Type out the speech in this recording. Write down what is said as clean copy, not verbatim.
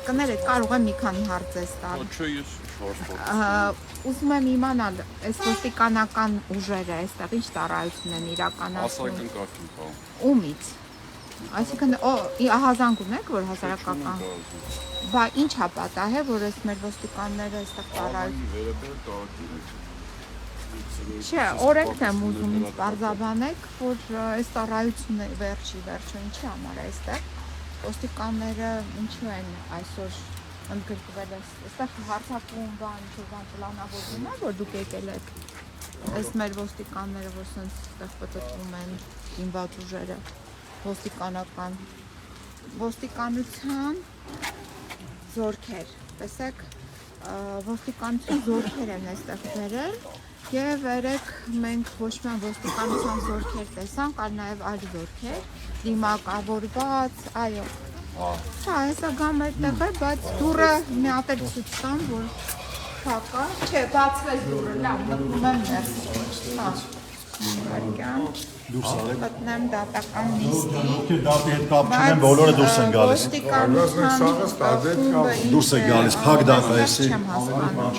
կներեք, կարող եմ մի քանի հարց տալ։ Չէ, ես շարժ։ Ուզում եմ իմանալ, այս ոստիկանական ուժերը այստեղ ինչ ծառայություն են իրականացնում։ Հասարակական կարգին պահում։ Ումից։ Այսինքն ահազանգ ունեք, որ հասարակական։ Բա ի՞նչ է պատահել, որ այս մեր ոստիկանները այստեղ ծառայություն։ Չէ, օրենքն եմ ուզում ինձ պարզաբանեք, որ այս ծառայությունը վերջի ինչի համար է այստեղ։ Ոստիկանները ինչու են այսօր ընդգրկվել այստեղ հարցակում բան պլանավորվում է, որ դուք եկել եք։ Այս մեր ոստիկանները, որ սենց այստեղ պտտվում են զինված ուժերը, ոստիկանության զորքեր, տեսեք, ոստիկանության զորքեր են այստեղ բերել եւ երեք մենք ոչ միայն ոստիկանության զորքեր տեսանք, այլ նաեւ այլ զորքեր, դիմակավորված, այո։ Հա, հեսա գամ այդտեղ է, բայց դուռը մի հատ էլ ցույց տամ, որ փակա, չէ, բացվեց դուռը, լավ, մտնում եմ ներս։ Հա։ Բարքան։ Մտնեմ դատական նիստի։ Դատի հետ կապ չունեն, բոլորը դուրս են գալիս։ Ոստիկանության Դուրս է գալիս, փակ դատա էսի։ չեմ հասկանում։